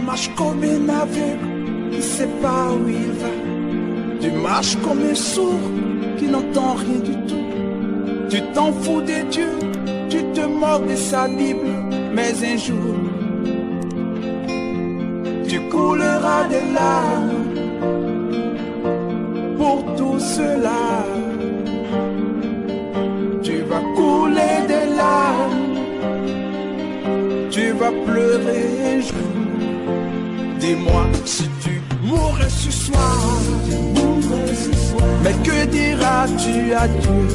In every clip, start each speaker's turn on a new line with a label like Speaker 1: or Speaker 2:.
Speaker 1: marches comme un aveugle qui ne sait pas où il va. Tu marches comme un sourd qui n'entend rien du tout. Tu t'en fous de Dieu, tu te moques de sa Bible. Mais un jour, tu couleras des larmes pour tout cela. Tu vas couler des larmes, tu vas pleurer un jour. Dis-moi si tu mourrais ce soir, mais que diras-tu à Dieu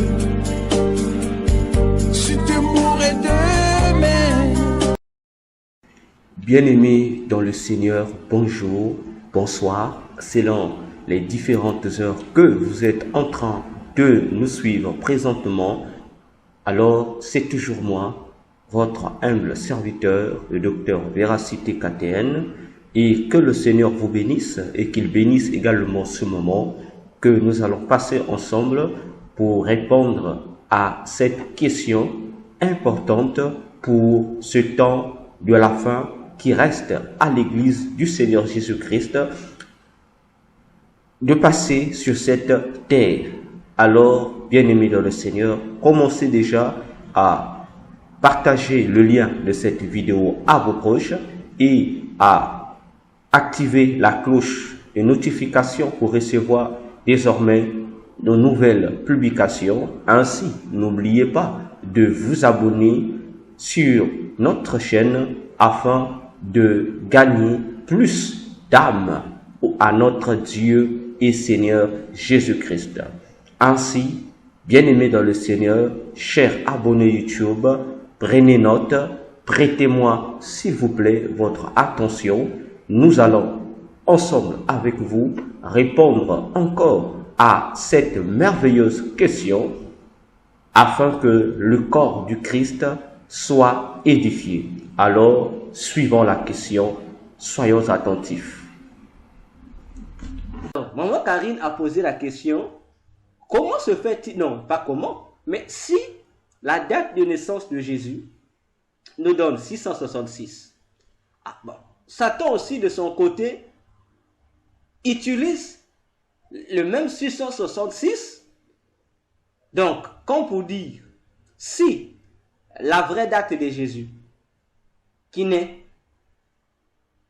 Speaker 1: si tu mourrais demain?
Speaker 2: Bien-aimés dans le Seigneur, bonjour, bonsoir, selon les différentes heures que vous êtes en train de nous suivre présentement. Alors, c'est toujours moi, votre humble serviteur, le docteur Véracité KTN, et que le Seigneur vous bénisse et qu'il bénisse également ce moment que nous allons passer ensemble pour répondre à cette question importante pour ce temps de la fin qui reste à l'Église du Seigneur Jésus-Christ de passer sur cette terre. Alors, bien-aimés dans le Seigneur, commencez déjà à partager le lien de cette vidéo à vos proches et à activer la cloche de notification pour recevoir désormais nos nouvelles publications. Ainsi, n'oubliez pas de vous abonner sur notre chaîne afin de gagner plus d'âmes à notre Dieu et Seigneur Jésus-Christ. Ainsi, bien-aimés dans le Seigneur, chers abonnés YouTube, prenez note, prêtez-moi s'il vous plaît votre attention. Nous allons ensemble avec vous répondre encore à cette merveilleuse question afin que le corps du Christ soit édifié. Alors, suivons la question, soyons attentifs.
Speaker 3: Maman Karine a posé la question, comment se fait-il, non pas comment, mais si la date de naissance de Jésus nous donne 666. Ah bon, Satan aussi de son côté utilise le même 666. Donc, comme pour dire, si la vraie date de Jésus, qui naît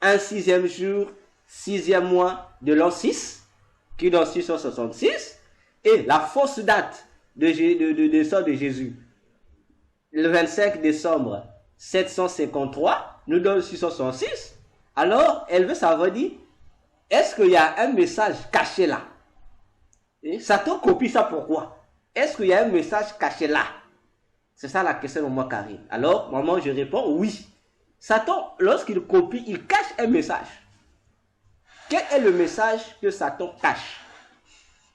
Speaker 3: un 6e jour, 6e mois de l'an 6, qui donne 666, et la fausse date de naissance de Jésus, le 25 décembre 753, nous donne 666, alors elle veut savoir dire, est-ce qu'il y a un message caché là? Et Satan copie ça pourquoi? Est-ce qu'il y a un message caché là? C'est ça la question de maman Karine. Alors, maman, je réponds oui. Satan, lorsqu'il copie, il cache un message. Quel est le message que Satan cache?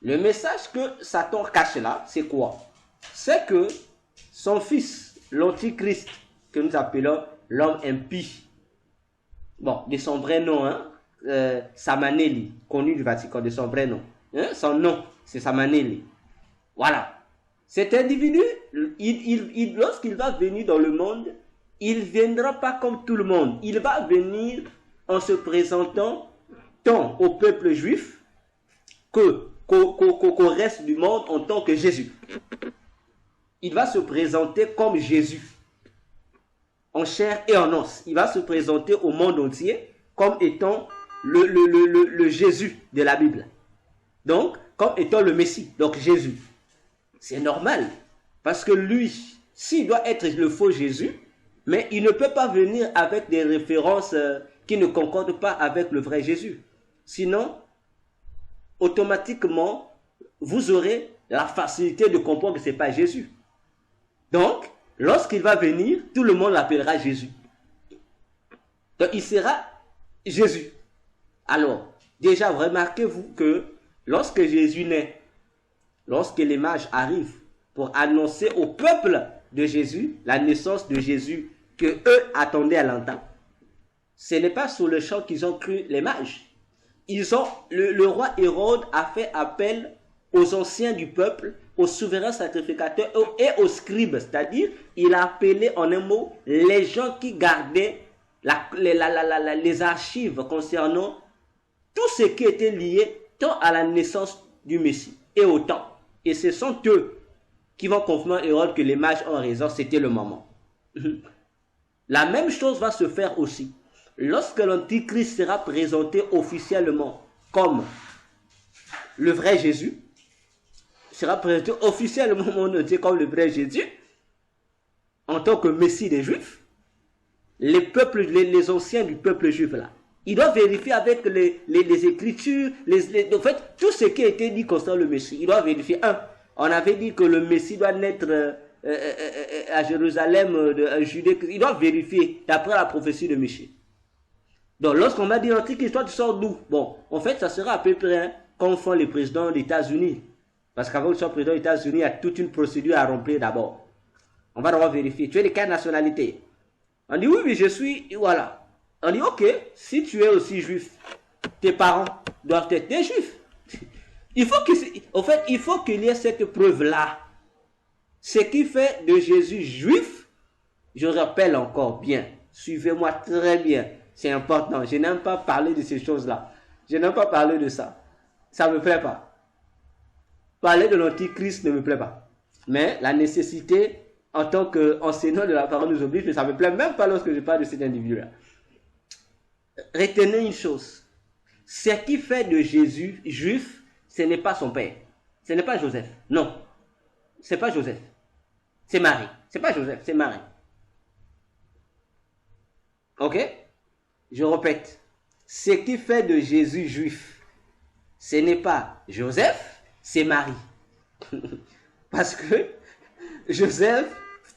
Speaker 3: Le message que Satan cache là, c'est quoi? C'est que son fils, l'Antichrist, que nous appelons l'homme impie, bon, de son vrai nom, hein, Samaneli, connu du Vatican, de son vrai nom. Hein, son nom, c'est Samaneli. Voilà. Cet individu, lorsqu'il va venir dans le monde, il ne viendra pas comme tout le monde. Il va venir en se présentant tant au peuple juif qu'au reste du monde en tant que Jésus. Il va se présenter comme Jésus, en chair et en os. Il va se présenter au monde entier comme étant le Jésus de la Bible. Donc, comme étant le Messie, donc Jésus. C'est normal, parce que lui, s'il doit être le faux Jésus, mais il ne peut pas venir avec des références qui ne concordent pas avec le vrai Jésus. Sinon, automatiquement, vous aurez la facilité de comprendre que ce n'est pas Jésus. Donc, lorsqu'il va venir, tout le monde l'appellera Jésus. Donc, il sera Jésus. Alors, déjà, remarquez-vous que lorsque Jésus naît, lorsque les mages arrivent pour annoncer au peuple de Jésus la naissance de Jésus que eux attendaient à l'entendre, ce n'est pas sur le champ qu'ils ont cru les mages. Le roi Hérode a fait appel aux anciens du peuple, aux souverains sacrificateurs et aux scribes, c'est-à-dire il a appelé en un mot les gens qui gardaient les archives concernant tout ce qui était lié tant à la naissance du Messie et au temps. Et ce sont eux qui vont confirmer à Hérode que les mages ont raison, c'était le moment. La même chose va se faire aussi. Lorsque l'Antichrist sera présenté officiellement comme le vrai Jésus, sera présenté officiellement comme le vrai Jésus, en tant que Messie des Juifs, les peuples, les anciens du peuple juif là, ils doivent vérifier avec les Écritures, en fait, tout ce qui a été dit concernant le Messie. Ils doivent vérifier. On avait dit que le Messie doit naître à Jérusalem, à Judée. Ils doivent vérifier d'après la prophétie de Michée. Donc, lorsqu'on va dire l'Antichrist, toi tu sors d'où? Bon, en fait, ça sera à peu près comme font les présidents des États-Unis. Parce qu'avant que tu sois président des États-Unis, il y a toute une procédure à remplir d'abord. On va devoir vérifier. Tu es de quelle nationalité? On dit oui, mais je suis, voilà. On dit ok, si tu es aussi juif, tes parents doivent être des juifs. En fait, il faut qu'il y ait cette preuve-là. Ce qui fait de Jésus juif, je rappelle encore bien, suivez-moi très bien, c'est important. Je n'aime pas parler de ces choses-là. Je n'aime pas parler de ça. Ça ne me plaît pas. Parler de l'Antichrist ne me plaît pas. Mais la nécessité, en tant qu'enseignant de la parole, nous oblige, mais ça ne me plaît même pas lorsque je parle de cet individu-là. Retenez une chose. Ce qui fait de Jésus juif, ce n'est pas son père. Ce n'est pas Joseph. Non. Ce n'est pas Joseph. C'est Marie. Ce n'est pas Joseph, c'est Marie. Ok? Je répète. Ce qui fait de Jésus juif, ce n'est pas Joseph, c'est Marie. Parce que Joseph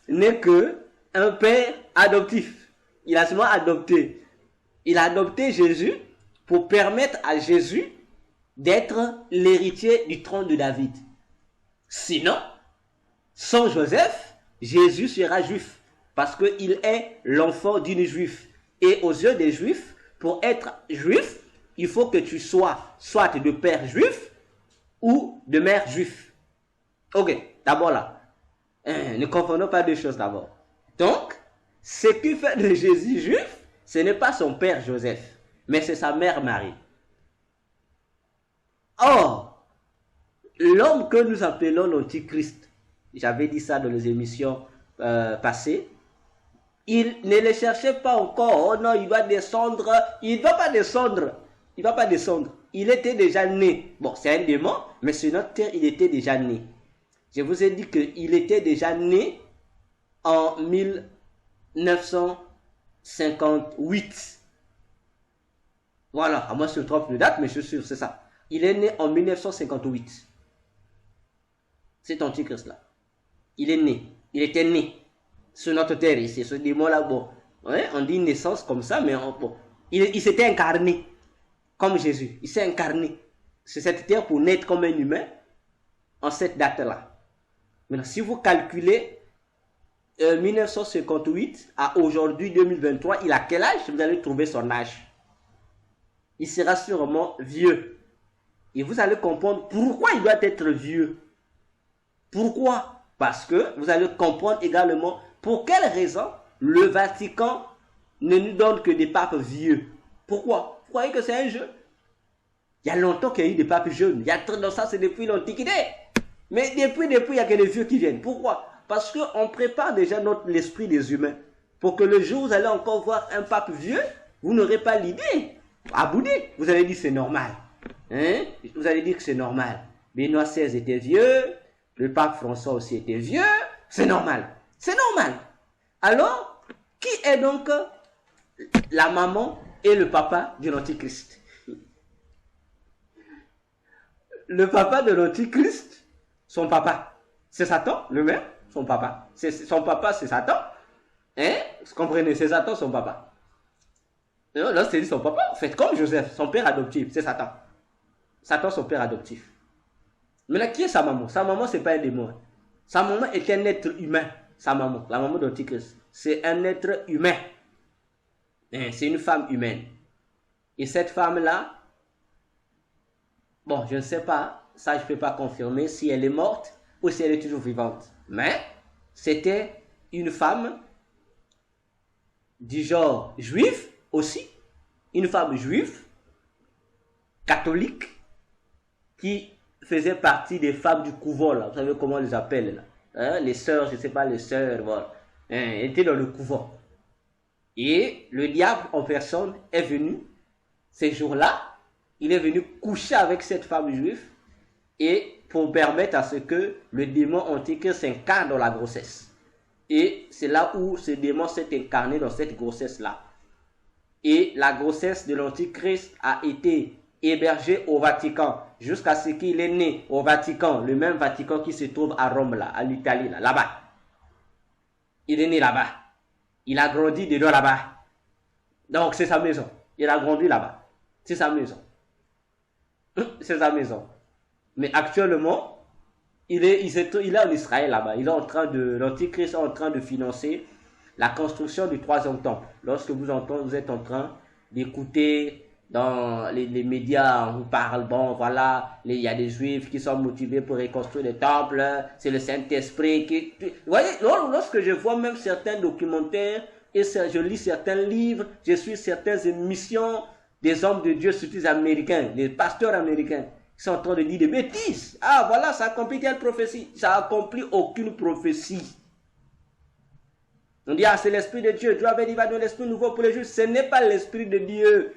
Speaker 3: n'est que un père adoptif. Il a seulement adopté. Il a adopté Jésus pour permettre à Jésus d'être l'héritier du trône de David. Sinon, sans Joseph, Jésus sera juif. Parce qu'il est l'enfant d'une juive. Et aux yeux des juifs, pour être juif, il faut que tu sois soit de père juif ou de mère juif. Ok, d'abord là. Ne confondons pas deux choses d'abord. Donc, ce qui fait de Jésus juif, ce n'est pas son père Joseph, mais c'est sa mère Marie. Or, l'homme que nous appelons l'Antichrist, j'avais dit ça dans les émissions passées, il ne le cherchait pas encore. Oh non, il doit descendre. Il ne doit pas descendre. Il ne va pas descendre. Il était déjà né. Bon, c'est un démon, mais sur notre terre, il était déjà né. Je vous ai dit qu'il était déjà né en 1958. Voilà, à moi je me trompe de date, mais je suis sûr, c'est ça. Il est né en 1958. Cet Antichrist-là. Il est né. Il était né sur notre terre ici. Ce démon-là, bon, ouais, on dit naissance comme ça, mais bon, il s'était incarné comme Jésus. Il s'est incarné sur cette terre pour naître comme un humain en cette date-là. Maintenant, si vous calculez 1958 à aujourd'hui 2023, il a quel âge? Vous allez trouver son âge. Il sera sûrement vieux. Et vous allez comprendre pourquoi il doit être vieux. Pourquoi? Parce que vous allez comprendre également pour quelle raison le Vatican ne nous donne que des papes vieux. Pourquoi? Vous croyez que c'est un jeu? Il y a longtemps qu'il y a eu des papes jeunes. Il y a dans ça, c'est depuis l'Antiquité. Mais depuis, il n'y a que des vieux qui viennent. Pourquoi? Parce qu'on prépare déjà l'esprit des humains. Pour que le jour où vous allez encore voir un pape vieux, vous n'aurez pas l'idée à bouder. Vous allez dire c'est normal. Hein? Vous allez dire que c'est normal. Benoît XVI était vieux. Le pape François aussi était vieux. C'est normal. C'est normal. Alors, qui est donc la maman et le papa de l'Antichrist? Le papa de l'Antichrist, son papa, c'est Satan, le même, son papa. Son papa, c'est Satan. Hein? Vous comprenez? C'est Satan, son papa. Là, c'est son papa. Faites comme Joseph, son père adoptif, c'est Satan. Satan, son père adoptif. Maintenant, qui est sa maman? Sa maman, c'est pas un démon. Sa maman est un être humain. Sa maman, la maman d'Antichrist, c'est un être humain. C'est une femme humaine. Et cette femme-là, bon, je ne sais pas, ça je ne peux pas confirmer si elle est morte ou si elle est toujours vivante. Mais c'était une femme du genre juif aussi, une femme juive, catholique, qui faisait partie des femmes du couvent, là. Vous savez comment on les appelle, là. Hein? Les sœurs, je ne sais pas, les sœurs, voilà. Elle était dans le couvent. Et le diable en personne est venu, ces jours-là, il est venu coucher avec cette femme juive et pour permettre à ce que le démon antichrist s'incarne dans la grossesse. Et c'est là où ce démon s'est incarné dans cette grossesse-là. Et la grossesse de l'antichrist a été hébergée au Vatican jusqu'à ce qu'il est né au Vatican, le même Vatican qui se trouve à Rome, là, à l'Italie, là-bas. Il est né là-bas. Il a grandi dedans là-bas. Donc c'est sa maison. Il a grandi là-bas. C'est sa maison. C'est sa maison. Mais actuellement, il est en Israël là-bas. L'Antichrist est en train de financer la construction du troisième temple. Lorsque vous êtes en train d'écouter dans les médias, on vous parle, bon voilà, il y a des juifs qui sont motivés pour reconstruire les temples, c'est le Saint-Esprit qui... Vous voyez, lorsque je vois même certains documentaires, et je lis certains livres, je suis certaines émissions des hommes de Dieu, surtout les Américains, les pasteurs américains, qui sont en train de dire des bêtises. Ah voilà, ça accomplit quelle prophétie? Ça accomplit aucune prophétie. On dit, ah c'est l'Esprit de Dieu, Dieu avait dit, il va donner l'Esprit nouveau pour les Juifs. Ce n'est pas l'Esprit de Dieu.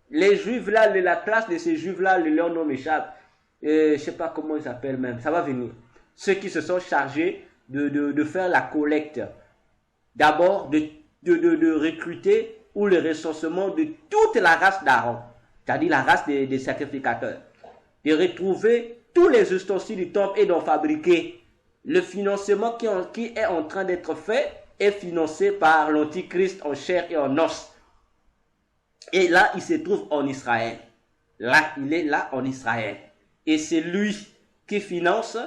Speaker 3: Les Juifs là, la classe de ces Juifs là, leur nom m'échappe. Je ne sais pas comment ils s'appellent même, ça va venir. Ceux qui se sont chargés de faire la collecte. D'abord, de recruter ou le recensement de toute la race d'Aaron. C'est-à-dire la race des sacrificateurs. De retrouver tous les ustensiles du temple et d'en fabriquer. Le financement qui est en train d'être fait est financé par l'Antichrist en chair et en os. Et là, il se trouve en Israël. Là, il est là en Israël. Et c'est lui qui finance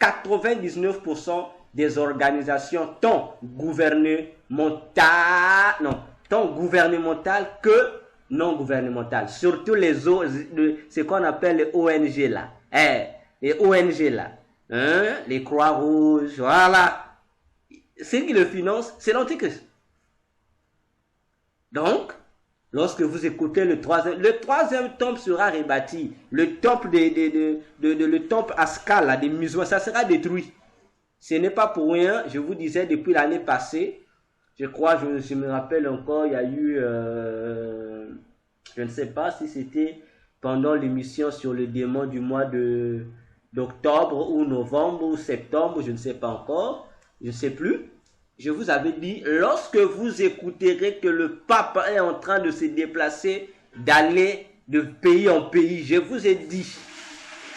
Speaker 3: 99% des organisations tant gouvernementales que non gouvernementales. Surtout ce qu'on appelle les ONG là. Les ONG là. Les Croix-Rouges, voilà. Ceux qui le financent, c'est l'Antichrist. Donc, lorsque vous écoutez le troisième temple sera rebâti. Le temple le temple Ascal, là, des musulmans, ça sera détruit. Ce n'est pas pour rien, je vous disais depuis l'année passée, je crois, je me rappelle encore, il y a eu, je ne sais pas si c'était pendant l'émission sur le démon du mois d'octobre ou novembre ou septembre, je ne sais pas encore. Je ne sais plus, je vous avais dit, lorsque vous écouterez que le pape est en train de se déplacer, d'aller de pays en pays, je vous ai dit,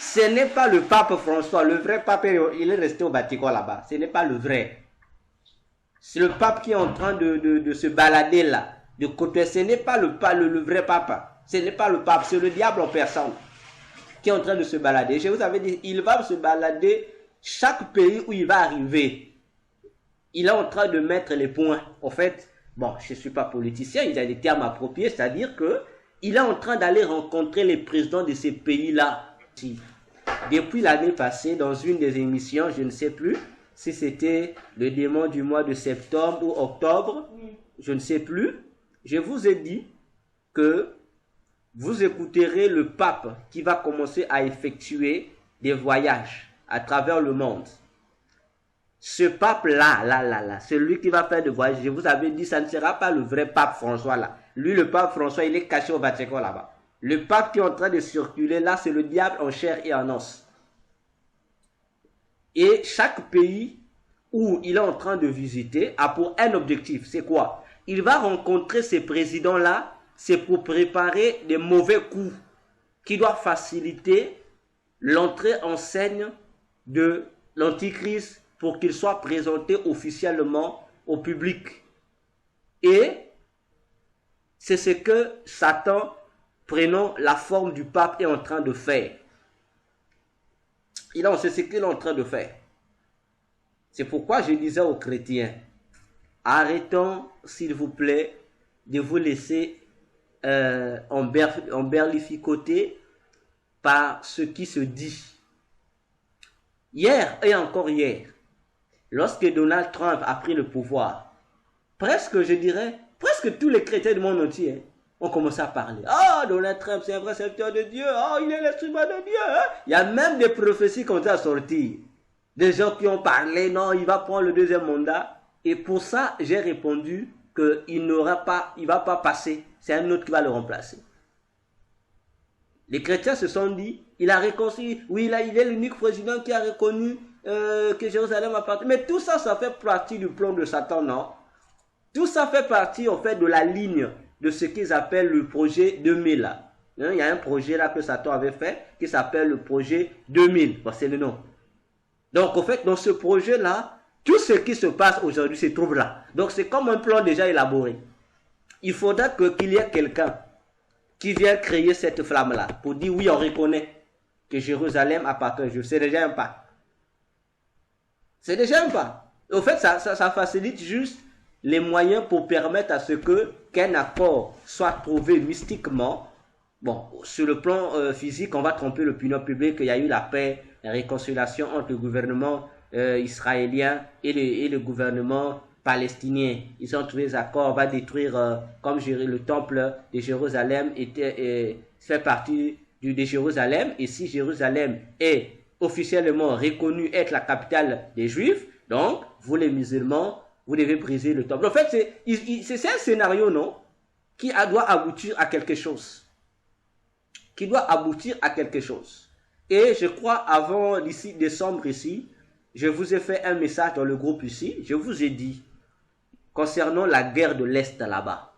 Speaker 3: ce n'est pas le pape François, le vrai pape, il est resté au Vatican là-bas, ce n'est pas le vrai. C'est le pape qui est en train de se balader là, de côté, ce n'est pas le vrai pape, ce n'est pas le pape, c'est le diable en personne qui est en train de se balader. Je vous avais dit, il va se balader chaque pays où il va arriver. Il est en train de mettre les points. En fait, bon, je ne suis pas politicien, il a des termes appropriés, c'est-à-dire que il est en train d'aller rencontrer les présidents de ces pays-là. Depuis l'année passée, dans une des émissions, je ne sais plus si c'était le démon du mois de septembre ou octobre, je ne sais plus, je vous ai dit que vous écouterez le pape qui va commencer à effectuer des voyages à travers le monde. Ce pape-là, celui qui va faire des voyages, je vous avais dit, ça ne sera pas le vrai pape François là. Lui, le pape François, il est caché au Vatican là-bas. Le pape qui est en train de circuler là, c'est le diable en chair et en os. Et chaque pays où il est en train de visiter a pour un objectif. C'est quoi? Il va rencontrer ces présidents-là, c'est pour préparer des mauvais coups qui doivent faciliter l'entrée en scène de l'Antichrist pour qu'il soit présenté officiellement au public. Et c'est ce que Satan, prenant la forme du pape, est en train de faire. C'est ce qu'il est en train de faire. C'est pourquoi je disais aux chrétiens, arrêtons, s'il vous plaît, de vous laisser emberlificoter par ce qui se dit. Hier et encore hier, lorsque Donald Trump a pris le pouvoir, presque, je dirais, Presque tous les chrétiens du monde entier ont commencé à parler. Ah, Donald Trump, c'est un vrai serviteur de Dieu. Ah, il est l'instrument de Dieu. Hein? Il y a même des prophéties qui ont été à sortir. Des gens qui ont parlé, non, il va prendre le deuxième mandat. Et pour ça, j'ai répondu qu'il n'aura pas, il va pas passer. C'est un autre qui va le remplacer. Les chrétiens se sont dit, il a réconcilié, oui, là, il est l'unique président qui a reconnu que Jérusalem appartient. Mais tout ça, ça fait partie du plan de Satan, non? Tout ça fait partie, en fait, de la ligne de ce qu'ils appellent le projet 2000. Là. Il y a un projet là que Satan avait fait qui s'appelle le projet 2000. Bon, c'est le nom. Donc, en fait, dans ce projet-là, tout ce qui se passe aujourd'hui se trouve là. Donc, c'est comme un plan déjà élaboré. Il faudra qu'il y ait quelqu'un qui vient créer cette flamme-là pour dire, oui, on reconnaît que Jérusalem appartient à Dieu. C'est déjà un pas. C'est déjà un pas. Au fait, ça facilite juste les moyens pour permettre à ce qu'un accord soit trouvé mystiquement. Bon, sur le plan physique, on va tromper l'opinion publique. Il y a eu la paix, la réconciliation entre le gouvernement israélien et le gouvernement palestinien. Ils ont trouvé des accords. On va détruire, comme le temple de Jérusalem fait partie de Jérusalem. Et si Jérusalem est officiellement reconnue être la capitale des Juifs, donc, vous les musulmans, vous devez briser le temple. En fait, c'est un scénario, non? Qui doit aboutir à quelque chose. Qui doit aboutir à quelque chose. Et je crois, avant d'ici décembre ici, je vous ai fait un message dans le groupe ici. Je vous ai dit, concernant la guerre de l'Est là-bas.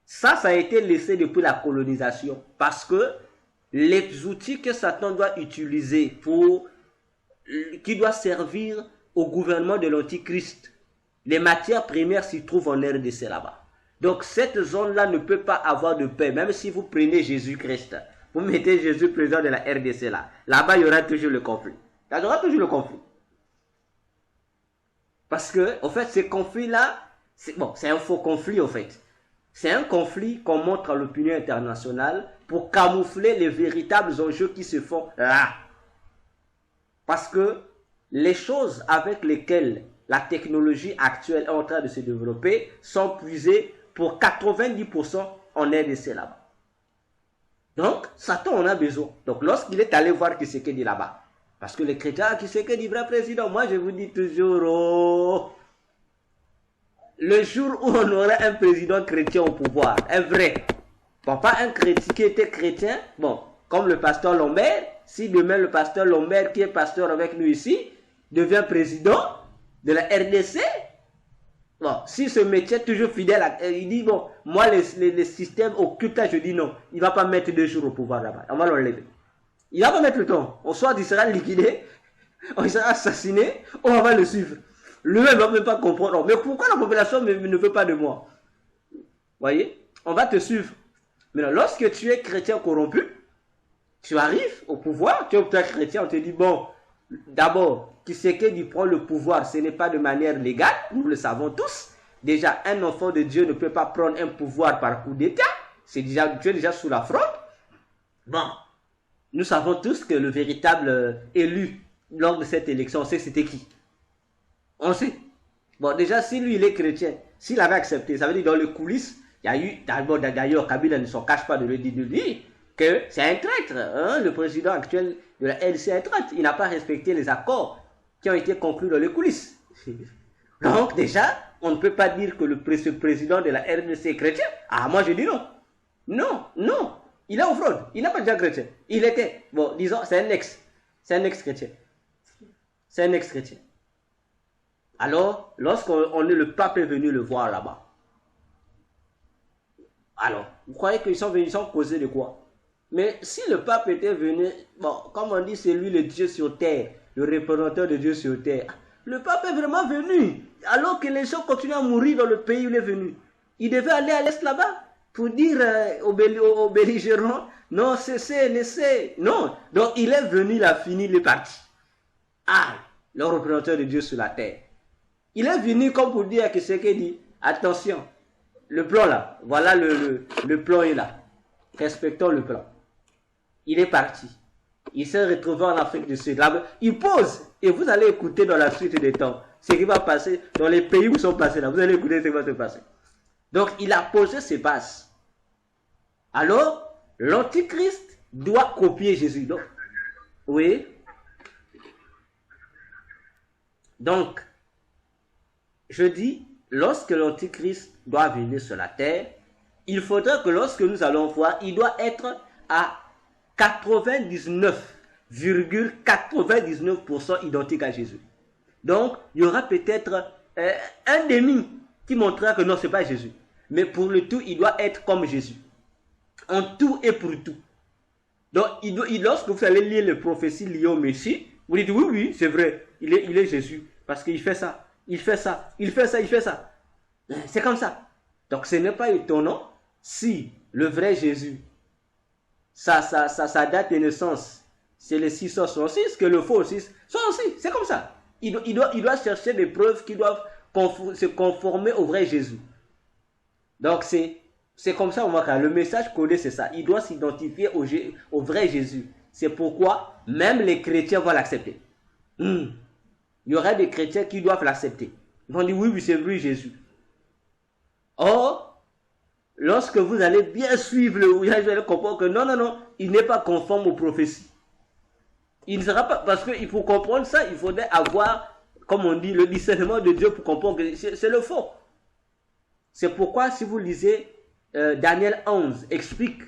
Speaker 3: Ça a été laissé depuis la colonisation. Parce que les outils que Satan doit utiliser qui doit servir au gouvernement de l'Antichrist, les matières premières s'y trouvent en RDC là-bas. Donc cette zone-là ne peut pas avoir de paix, même si vous prenez Jésus-Christ, vous mettez Jésus président de la RDC là, là-bas il y aura toujours le conflit. Il y aura toujours le conflit. Parce que, en fait, ces conflits-là, c'est un faux conflit en fait. C'est un conflit qu'on montre à l'opinion internationale pour camoufler les véritables enjeux qui se font là. Parce que les choses avec lesquelles la technologie actuelle est en train de se développer sont puisées pour 90% en RDC là-bas. Donc, Satan en a besoin. Donc, lorsqu'il est allé voir Tshisekedi là-bas, parce que les chrétiens, Tshisekedi, vrai président, moi je vous dis toujours, oh, le jour où on aura un président chrétien au pouvoir, un vrai, bon, pas un chrétien qui était chrétien, bon, comme le pasteur Lambert, si demain le pasteur Lambert, qui est pasteur avec nous ici, devient président de la RDC, bon, si ce métier est toujours fidèle, il dit, bon, moi, les systèmes occultes, je dis non, il ne va pas mettre 2 jours au pouvoir là-bas, on va l'enlever. Il ne va pas mettre le temps, au soir, il sera liquidé, on sera assassiné, on va le suivre. Lui-même ne va même pas comprendre, non, mais pourquoi la population ne veut pas de moi? Voyez, on va te suivre. Maintenant, lorsque tu es chrétien corrompu, tu arrives au pouvoir, tu es chrétien, on te dit, bon, d'abord, Tshisekedi prend le pouvoir, ce n'est pas de manière légale, nous le savons tous. Déjà, un enfant de Dieu ne peut pas prendre un pouvoir par coup d'État, tu es déjà sous la fronde. Bon, nous savons tous que le véritable élu lors de cette élection, on sait c'était qui. On sait. Bon, déjà, si lui, il est chrétien, s'il avait accepté, ça veut dire dans les coulisses, il y a eu, d'ailleurs, Kabila ne s'en cache pas de le dire, que c'est un traître. Hein? Le président actuel de la LC est un traître. Il n'a pas respecté les accords qui ont été conclus dans les coulisses. Donc, déjà, on ne peut pas dire que ce président de la RDC est chrétien. Ah, moi, je dis non. Non, non. Il est en fraude. Il n'a pas déjà chrétien. Il était, bon, disons, c'est un ex-chrétien. C'est un ex-chrétien. Alors, le pape est venu le voir là-bas. Alors, vous croyez qu'ils sont venus sans causer de quoi? Mais si le pape était venu, bon, comme on dit, c'est lui le Dieu sur terre, le représentant de Dieu sur terre. Le pape est vraiment venu, alors que les gens continuent à mourir dans le pays où il est venu. Il devait aller à l'est là-bas pour dire aux belligérants, non, cessez, laissez. Non, donc il est venu, il a fini, il est parti. Ah, le représentant de Dieu sur la terre. Il est venu comme pour dire que ce qu'il dit, attention, le plan là, voilà le plan est là. Respectons le plan. Il est parti. Il s'est retrouvé en Afrique du Sud. Là, il pose. Et vous allez écouter dans la suite des temps ce qui va passer dans les pays où ils sont passés là. Vous allez écouter ce qui va se passer. Donc, il a posé ses bases. Alors, l'Antichrist doit copier Jésus. Donc, oui. Donc, je dis, lorsque l'Antichrist doit venir sur la terre, il faudra que lorsque nous allons voir, il doit être à 99,99% identique à Jésus. Donc, il y aura peut-être un demi qui montrera que non, ce n'est pas Jésus. Mais pour le tout, il doit être comme Jésus. En tout et pour tout. Donc, lorsque vous allez lire les prophéties liées au Messie, vous dites oui, oui, c'est vrai, il est Jésus. Parce qu'il fait ça, il fait ça, il fait ça, il fait ça. C'est comme ça. Donc, ce n'est pas étonnant si le vrai Jésus, sa date de naissance, c'est le 666, que le faux 6, c'est comme ça. Il doit chercher des preuves qui doivent se conformer au vrai Jésus. Donc, c'est comme ça, on va le message codé, c'est ça. Il doit s'identifier au vrai Jésus. C'est pourquoi même les chrétiens vont l'accepter. Il y aura des chrétiens qui doivent l'accepter. Ils vont dire, oui, oui, c'est lui Jésus. Or, lorsque vous allez bien suivre vous allez comprendre que non, il n'est pas conforme aux prophéties. Il ne sera pas, parce qu'il faut comprendre ça, il faudrait avoir, comme on dit, le discernement de Dieu pour comprendre que c'est le faux. C'est pourquoi, si vous lisez Daniel 11, explique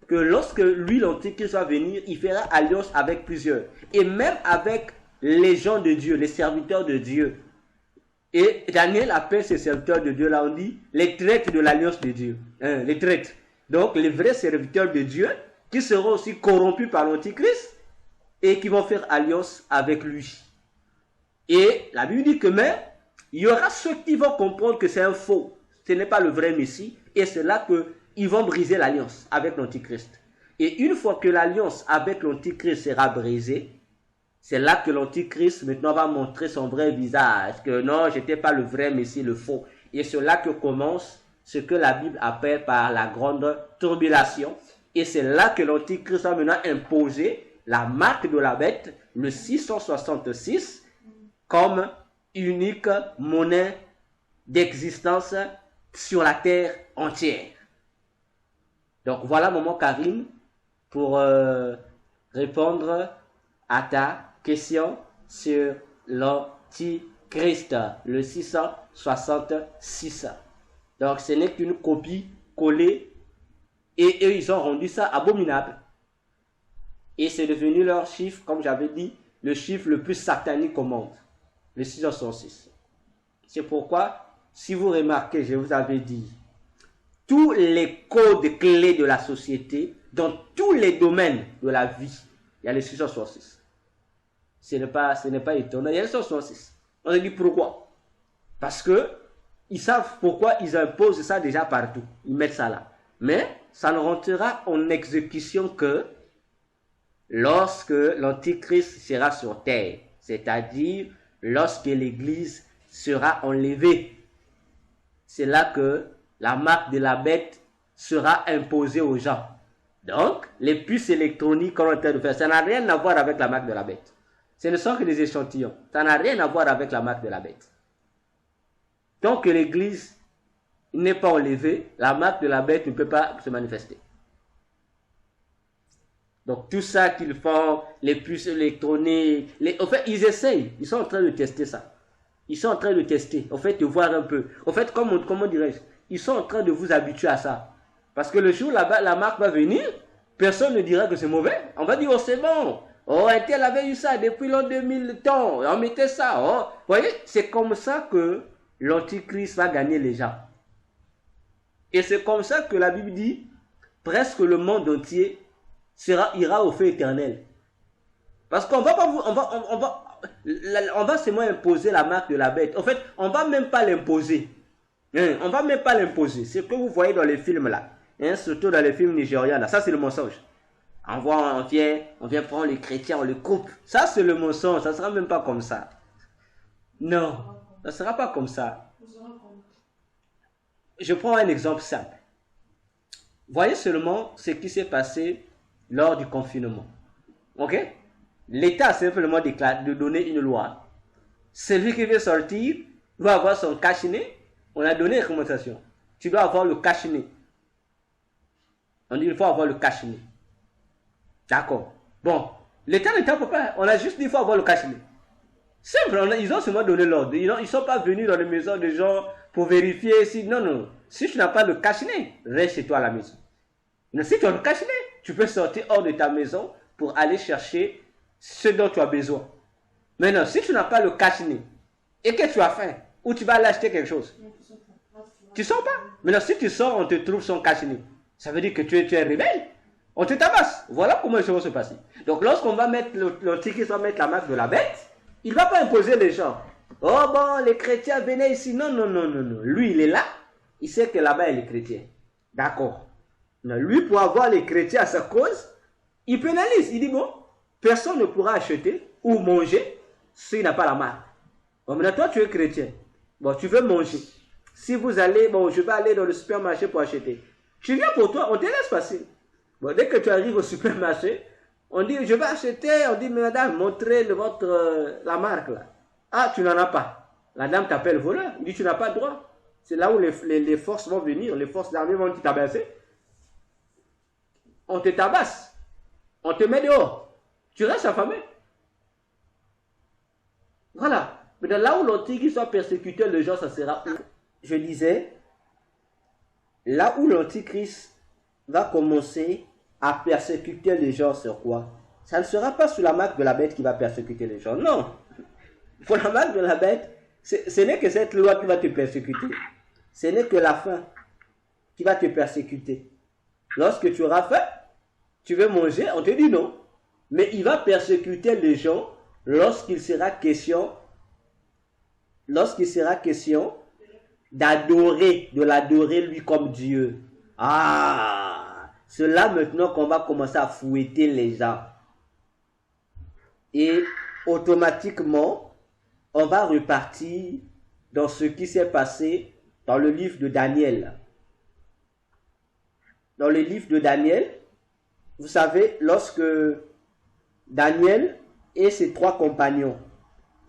Speaker 3: que lorsque lui, l'Antichrist, va venir, il fera alliance avec plusieurs. Et même avec les gens de Dieu, les serviteurs de Dieu. Et Daniel appelle ces serviteurs de Dieu, là on dit, les traîtres de l'alliance de Dieu. Les traîtres. Donc, les vrais serviteurs de Dieu, qui seront aussi corrompus par l'Antichrist, et qui vont faire alliance avec lui. Et la Bible dit que même, il y aura ceux qui vont comprendre que c'est un faux. Ce n'est pas le vrai Messie. Et c'est là qu'ils vont briser l'alliance avec l'Antichrist. Et une fois que l'alliance avec l'Antichrist sera brisée, c'est là que l'Antichrist maintenant va montrer son vrai visage. Que non, je n'étais pas le vrai Messie, le faux. Et c'est là que commence ce que la Bible appelle par la grande tribulation. Et c'est là que l'Antichrist va maintenant imposer la marque de la bête, le 666, comme unique monnaie d'existence sur la terre entière. Donc voilà, maman Karine, pour répondre à ta question sur l'Antichrist, le 666. Donc ce n'est qu'une copie collée et eux ils ont rendu ça abominable. Et c'est devenu leur chiffre, comme j'avais dit, le chiffre le plus satanique au monde, le 666. C'est pourquoi, si vous remarquez, je vous avais dit, tous les codes clés de la société, dans tous les domaines de la vie, il y a le 666. Ce n'est pas étonnant, il y a le 666. On a dit pourquoi? Parce que ils savent pourquoi ils imposent ça déjà partout. Ils mettent ça là. Mais ça ne rentrera en exécution que lorsque l'Antichrist sera sur terre, c'est-à-dire lorsque l'Église sera enlevée. C'est là que la marque de la bête sera imposée aux gens. Donc, les puces électroniques qu'on est en train de faire, ça n'a rien à voir avec la marque de la bête. Ce ne sont que des échantillons. Ça n'a rien à voir avec la marque de la bête. Tant que l'Église n'est pas enlevée, la marque de la bête ne peut pas se manifester. Donc tout ça qu'ils font, les puces électroniques, en fait ils essayent, ils sont en train de tester ça. Ils sont en train de tester, en fait de voir un peu. En fait comment dirais-je, ils sont en train de vous habituer à ça. Parce que le jour là-bas, la marque va venir, personne ne dira que c'est mauvais. On va dire oh c'est bon, oh Intel avait eu ça depuis l'an 2000 temps, on mettait ça. Oh. Vous voyez, c'est comme ça que l'Antichrist va gagner les gens. Et c'est comme ça que la Bible dit, presque le monde entier ira au feu éternel. Parce qu'on va pas on va seulement imposer la marque de la bête. En fait, on va même pas l'imposer. On va même pas l'imposer. C'est ce que vous voyez dans les films là. Surtout dans les films nigérians là. Ça c'est le mensonge. On vient prendre les chrétiens, on les coupe. Ça c'est le mensonge. Ça sera même pas comme ça. Non, ça sera pas comme ça. Je prends un exemple simple. Voyez seulement ce qui s'est passé lors du confinement. Ok? L'État a simplement déclaré de donner une loi. Celui qui veut sortir doit avoir son cache-nez. On a donné une recommandation. tu dois avoir le cache-nez. On dit il faut avoir le cache-nez. D'accord. Bon, l'État n'était pas. On a juste dit il faut avoir le cache-nez. Simple, ils ont seulement donné l'ordre. Ils ne sont pas venus dans les maisons des gens pour vérifier si. Non, non. Si tu n'as pas le cache-nez, reste chez toi à la maison. Mais si tu as le cache-nez, tu peux sortir hors de ta maison pour aller chercher ce dont tu as besoin. Maintenant, si tu n'as pas le cache-nez et que tu as faim, ou tu vas aller acheter quelque chose, tu ne sors pas. Maintenant, si tu sors, on te trouve son cache-nez. Ça veut dire que tu es rebelle. On te tabasse. Voilà comment les choses vont se passer. Donc, lorsqu'on va mettre l'antichrist va mettre la marque de la bête, il ne va pas imposer les gens. Oh bon, les chrétiens venaient ici. Non, non, non, non, non. Lui, il est là. Il sait que là-bas, il est chrétien. D'accord. Lui, pour avoir les chrétiens à sa cause, il pénalise. Il dit, bon, personne ne pourra acheter ou manger s'il n'a pas la marque. Bon, maintenant, toi, tu es chrétien. Bon, tu veux manger. Si vous allez, bon, je vais aller dans le supermarché pour acheter. Tu viens pour toi, on te laisse passer. Bon, dès que tu arrives au supermarché, on dit, je vais acheter. On dit, mais madame, montrez la marque là. Ah, tu n'en as pas. La dame t'appelle voleur. Il dit, tu n'as pas de droit. C'est là où les forces vont venir, les forces d'armée vont te tabasser. On te tabasse. On te met dehors. Tu restes affamé. Voilà. Mais là où l'antichrist soit persécuté, les gens, ça sera où? Je disais, là où l'antichrist va commencer à persécuter les gens sur quoi? Ça ne sera pas sous la marque de la bête qui va persécuter les gens. Non. Pour la marque de la bête, ce n'est que cette loi qui va te persécuter. Ce n'est que la faim qui va te persécuter. Lorsque tu auras faim, tu veux manger, on te dit non. Mais il va persécuter les gens lorsqu'il sera question d'adorer, de l'adorer lui comme Dieu. Ah, c'est là maintenant qu'on va commencer à fouetter les gens. Et automatiquement, on va repartir dans ce qui s'est passé dans le livre de Daniel. Dans le livre de Daniel, vous savez, lorsque Daniel et ses 3 compagnons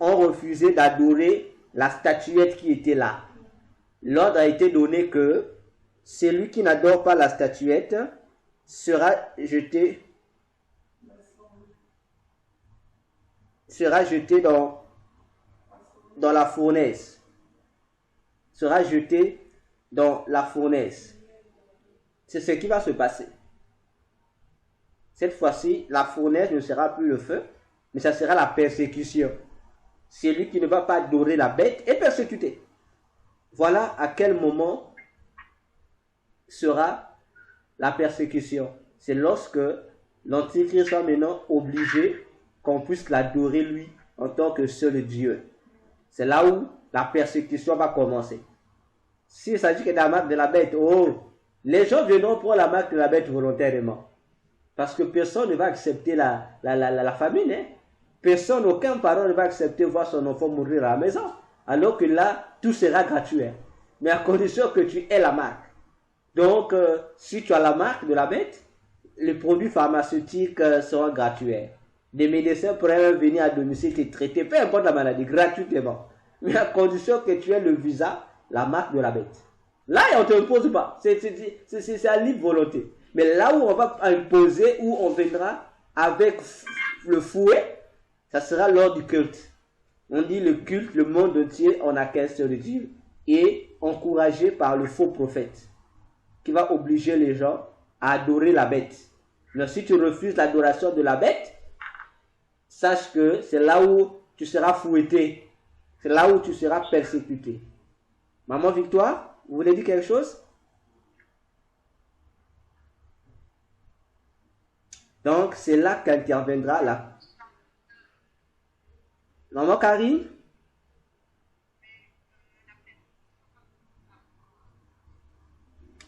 Speaker 3: ont refusé d'adorer la statuette qui était là, l'ordre a été donné que celui qui n'adore pas la statuette sera jeté dans la fournaise. Sera jeté dans la fournaise. C'est ce qui va se passer. Cette fois-ci, la fournaise ne sera plus le feu, mais ça sera la persécution. Celui qui ne va pas adorer la bête est persécuté. Voilà à quel moment sera la persécution. C'est lorsque l'antichrist sera maintenant obligé qu'on puisse l'adorer lui en tant que seul Dieu. C'est là où la persécution va commencer. S'il s'agit que de la marque de la bête, oh, les gens viendront pour la marque de la bête volontairement. Parce que personne ne va accepter la famine. Hein? Personne, aucun parent ne va accepter voir son enfant mourir à la maison. Alors que là, tout sera gratuit. Hein? Mais à condition que tu aies la marque. Donc, si tu as la marque de la bête, les produits pharmaceutiques seront gratuits. Les médecins pourraient venir à domicile te traiter, peu importe la maladie, gratuitement. Mais à condition que tu aies le visa, la marque de la bête. Là, on ne te impose pas. C'est à libre volonté. Mais là où on va imposer, où on viendra avec le fouet, ça sera lors du culte. On dit le culte, le monde entier, on a qu'un seul Dieu. Et encouragé par le faux prophète, qui va obliger les gens à adorer la bête. Mais si tu refuses l'adoration de la bête, sache que c'est là où tu seras fouetté. C'est là où tu seras persécuté. Maman Victoire, vous voulez dire quelque chose? Donc, c'est là qu'interviendra la... Maman Karine?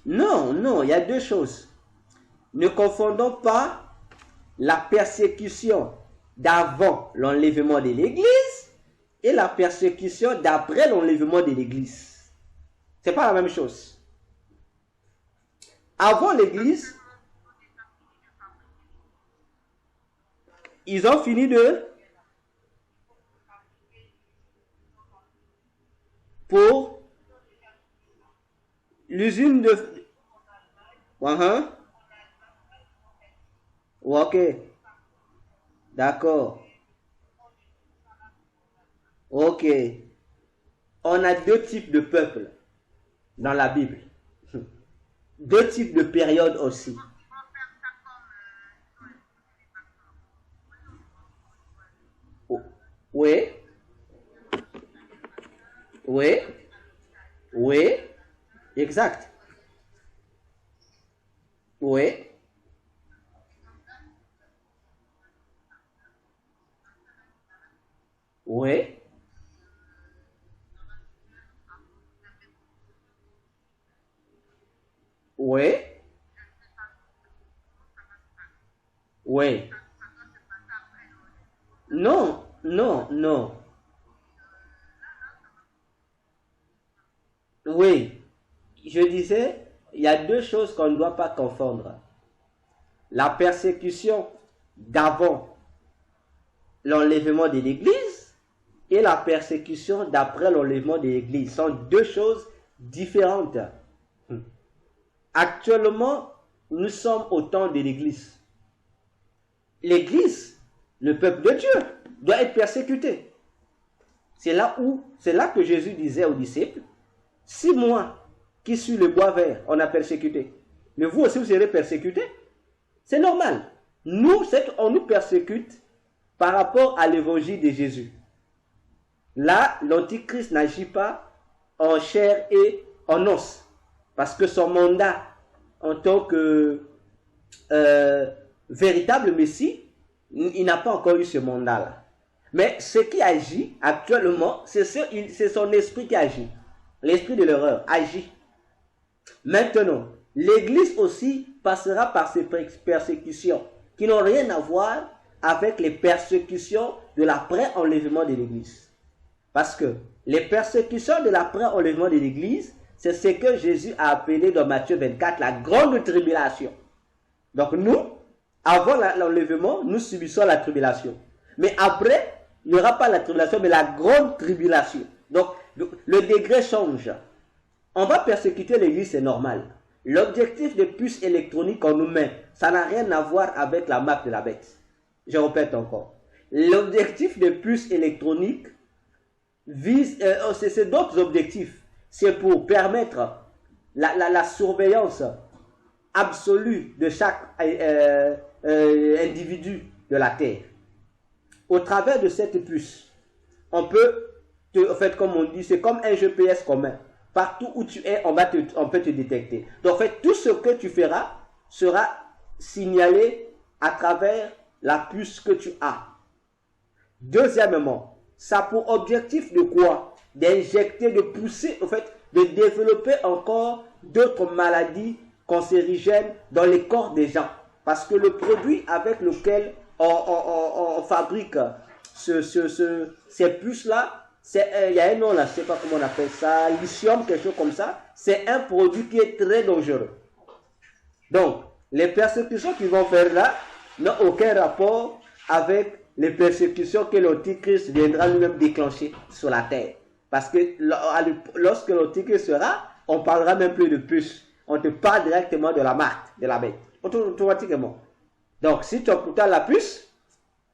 Speaker 3: Non, non, il y a 2 choses. Ne confondons pas la persécution d'avant l'enlèvement de l'Église et la persécution d'après l'enlèvement de l'Église. C'est pas la même chose. Avant l'Église, ils ont fini L'usine de... Ok. D'accord. Ok. On a deux types de peuples dans la Bible. Deux types de périodes aussi. Oui. Oui. Oui. Exact. Oui. Oui. Oui. Oui. Non, non, non. Oui. Je disais, il y a deux choses qu'on ne doit pas confondre. La persécution d'avant l'enlèvement de l'Église et la persécution d'après l'enlèvement de l'Église sont deux choses différentes. Actuellement, nous sommes au temps de l'Église. L'Église, le peuple de Dieu, doit être persécuté. C'est là que Jésus disait aux disciples, si moi, qui suis le bois vert, on a persécuté, mais vous aussi vous serez persécutés. C'est normal. Nous, on nous persécute par rapport à l'évangile de Jésus. Là, l'Antichrist n'agit pas en chair et en os. Parce que son mandat en tant que véritable Messie, il n'a pas encore eu ce mandat-là. Mais ce qui agit actuellement, c'est son esprit qui agit. L'esprit de l'erreur agit. Maintenant, l'Église aussi passera par ces persécutions qui n'ont rien à voir avec les persécutions de l'après-enlèvement de l'Église. Parce que les persécutions de l'après-enlèvement de l'Église, c'est ce que Jésus a appelé dans Matthieu 24 la grande tribulation. Donc nous, avant l'enlèvement, nous subissons la tribulation. Mais après, il n'y aura pas la tribulation, mais la grande tribulation. Donc le degré change. On va persécuter l'Église, c'est normal. L'objectif des puces électroniques qu'on nous met, ça n'a rien à voir avec la marque de la bête. Je répète encore. L'objectif des puces électroniques vise, c'est d'autres objectifs. C'est pour permettre la surveillance absolue de chaque individu de la Terre. Au travers de cette puce, on peut, en fait, comme on dit, c'est comme un GPS commun. Partout où tu es, on peut te détecter. Donc, en fait, tout ce que tu feras sera signalé à travers la puce que tu as. Deuxièmement, ça a pour objectif de quoi? D'injecter, de pousser, en fait, de développer encore d'autres maladies cancérigènes dans les corps des gens. Parce que le produit avec lequel on fabrique ces puces-là, il y a un nom là, je ne sais pas comment on appelle ça, lithium, quelque chose comme ça. C'est un produit qui est très dangereux. Donc, les persécutions qu'ils vont faire là n'ont aucun rapport avec les persécutions que l'Antichrist viendra lui-même déclencher sur la terre. Parce que lorsque l'Antichrist sera, on ne parlera même plus de puces. On te parle directement de la marque, de la bête. Automatiquement. Donc, si tu as pourtant la puce,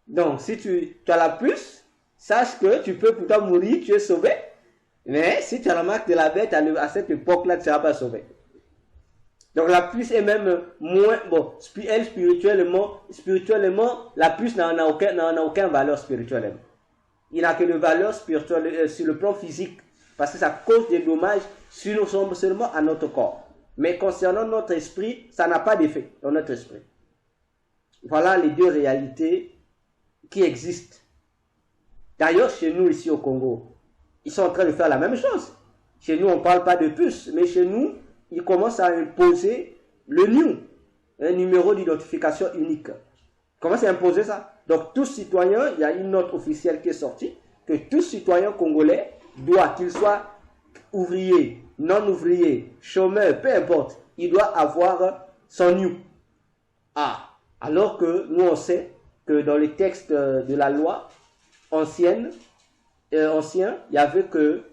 Speaker 3: donc si tu as la puce, sache que tu peux pourtant mourir, tu es sauvé. Mais si tu as la marque de la bête, à cette époque-là, tu ne seras pas sauvé. Donc la puce est même moins... Bon, elle, spirituellement, la puce n'a aucune valeur spirituelle. Il n'a que de valeur spirituelle sur le plan physique. Parce que ça cause des dommages seulement à notre corps. Mais concernant notre esprit, ça n'a pas d'effet dans notre esprit. Voilà les deux réalités qui existent. D'ailleurs, chez nous, ici au Congo, ils sont en train de faire la même chose. Chez nous, on ne parle pas de puce, mais chez nous, ils commencent à imposer le NIU, un numéro d'identification unique. Ils commencent à imposer ça. Donc, tout citoyen, il y a une note officielle qui est sortie, que tout citoyen congolais doit, qu'il soit ouvrier, non-ouvrier, chômeur, peu importe, il doit avoir son NIU. Ah, alors que nous, on sait que dans les textes de la loi ancienne, il y avait que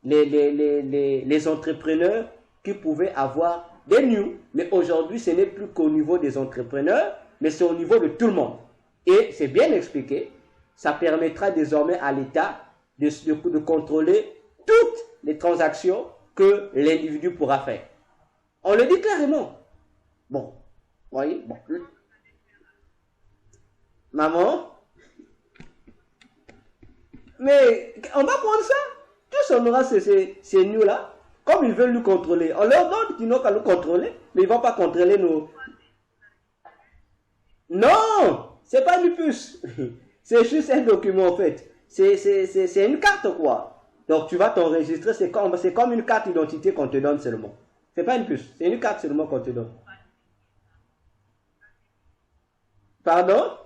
Speaker 3: les entrepreneurs qui pouvaient avoir des news. Mais aujourd'hui, ce n'est plus qu'au niveau des entrepreneurs, mais c'est au niveau de tout le monde. Et c'est bien expliqué. Ça permettra désormais à l'État de contrôler toutes les transactions que l'individu pourra faire. On le dit clairement. Bon, voyez, bon. Maman, mais on va prendre ça. Tous on aura ces news-là. Comme ils veulent nous contrôler. On leur donne qu'ils n'ont qu'à nous contrôler, mais ils ne vont pas contrôler nos... Non, c'est pas une puce. C'est juste un document en fait. C'est une carte quoi. Donc tu vas t'enregistrer, c'est comme une carte d'identité qu'on te donne seulement. C'est pas une puce, c'est une carte seulement qu'on te donne. Pardon?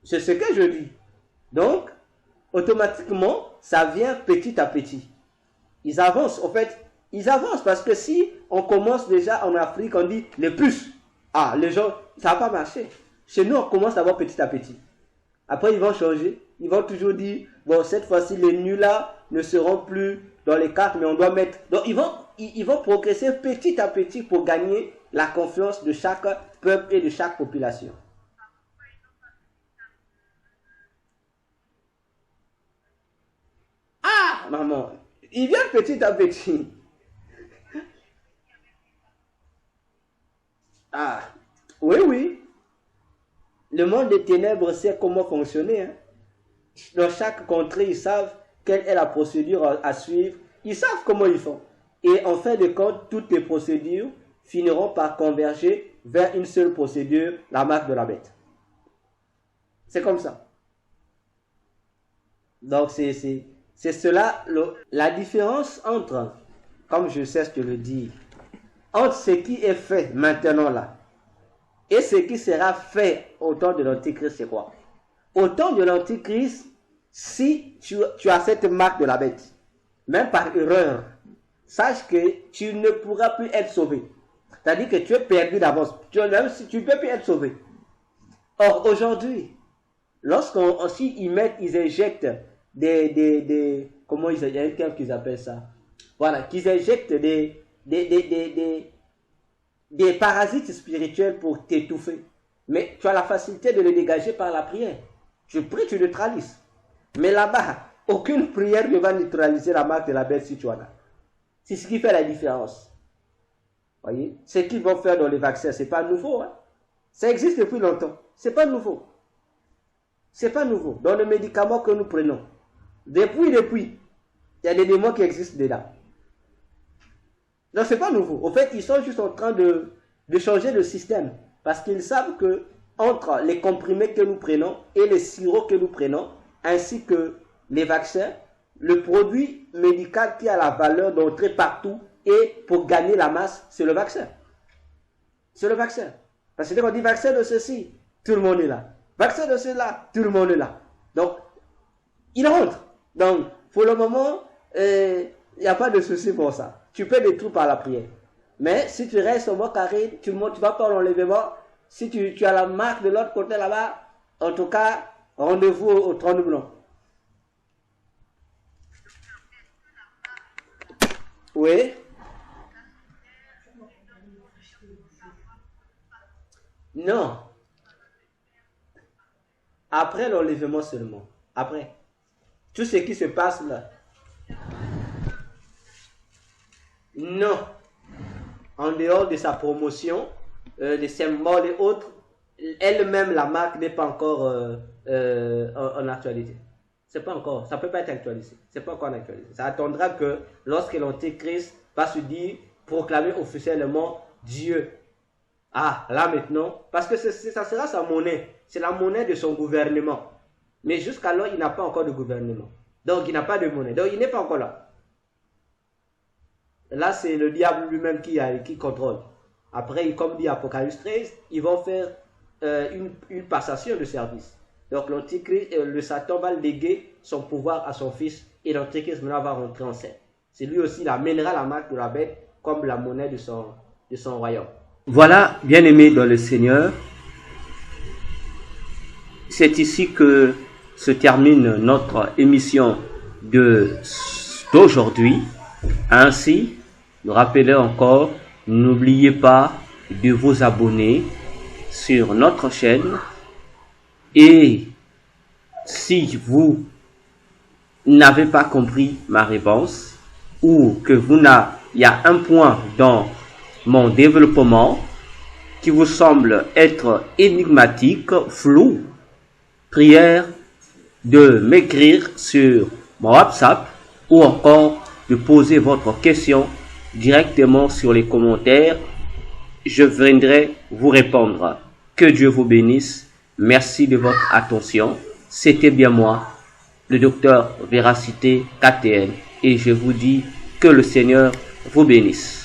Speaker 3: C'est ce que je dis. Donc, automatiquement, ça vient petit à petit. Ils avancent, en fait, ils avancent parce que si on commence déjà en Afrique, on dit les puces. Ah, les gens, ça va pas marcher. Chez nous, on commence à voir petit à petit. Après, ils vont changer. Ils vont toujours dire, bon, cette fois-ci, les nus là ne seront plus dans les cartes, mais on doit mettre... Donc, ils vont progresser petit à petit pour gagner la confiance de chaque peuple et de chaque population. Ah, maman, ils viennent petit à petit. Ah, oui, oui. Le monde des ténèbres sait comment fonctionner. Hein. Dans chaque contrée, ils savent quelle est la procédure à suivre. Ils savent comment ils font. Et en fin de compte, toutes les procédures finiront par converger vers une seule procédure, la marque de la bête. C'est comme ça. Donc, c'est cela, la différence entre, comme je cesse de le dire, entre ce qui est fait maintenant là, et ce qui sera fait au temps de l'Antichrist, c'est quoi? Au temps de l'Antichrist, si tu as cette marque de la bête, même par erreur, sache que tu ne pourras plus être sauvé. C'est-à-dire que tu es perdu d'avance. Même si tu ne peux plus être sauvé. Or, aujourd'hui, ils injectent comment il y a un terme qu'ils appellent ça. Voilà, qu'ils injectent des parasites spirituels pour t'étouffer. Mais tu as la facilité de les dégager par la prière. Tu pries, tu neutralises. Mais là-bas, aucune prière ne va neutraliser la marque de la bête si tu en as. C'est ce qui fait la différence. Voyez, ce qu'ils vont faire dans les vaccins, c'est pas nouveau. Hein? Ça existe depuis longtemps. C'est pas nouveau. C'est pas nouveau. Dans les médicaments que nous prenons, depuis, il y a des démons qui existent dedans. Non, c'est pas nouveau. Au fait, ils sont juste en train de changer le système. Parce qu'ils savent que entre les comprimés que nous prenons et les sirops que nous prenons, ainsi que les vaccins, le produit médical qui a la valeur d'entrer partout et pour gagner la masse, c'est le vaccin. C'est le vaccin. Parce que quand on dit vaccin de ceci, tout le monde est là. Vaccin de cela, tout le monde est là. Donc, il rentre. Donc, pour le moment, il n'y a pas de souci pour ça. Tu peux détruire par la prière. Mais si tu restes au mot carré, tu vas pas l'enlèvement. Si tu as la marque de l'autre côté là-bas, en tout cas, rendez-vous au trône blanc. Oui. Non. Après l'enlèvement seulement. Après. Tout ce qui se passe là. Non. En dehors de sa promotion, des symboles et autres, elle-même, la marque n'est pas encore en actualité. C'est pas encore, ça peut pas être actualisé. C'est pas encore actualisé. Ça attendra que lorsque l'Antéchrist va se dire, proclamer officiellement Dieu. Ah, là maintenant, parce que ça sera sa monnaie. C'est la monnaie de son gouvernement. Mais jusqu'alors, il n'a pas encore de gouvernement. Donc, il n'a pas de monnaie. Donc, il n'est pas encore là. Là, c'est le diable lui-même qui contrôle. Après, comme dit Apocalypse 13, ils vont faire une passation de service. Donc, l'Antichrist, le Satan va léguer son pouvoir à son fils et l'Antichrist maintenant va rentrer en scène. C'est lui aussi, il amènera la marque de la bête comme la monnaie de son royaume. Voilà, bien-aimés dans le Seigneur, c'est ici que se termine notre émission de
Speaker 2: d'aujourd'hui. Ainsi, nous rappelons encore, n'oubliez pas de vous abonner sur notre chaîne. Et si vous n'avez pas compris ma réponse ou que il y a un point dans mon développement qui vous semble être énigmatique, flou, prière de m'écrire sur mon WhatsApp ou encore de poser votre question directement sur les commentaires. Je viendrai vous répondre. Que Dieu vous bénisse. Merci de votre attention. C'était bien moi, le docteur Véracité KTN, et je vous dis que le Seigneur vous bénisse.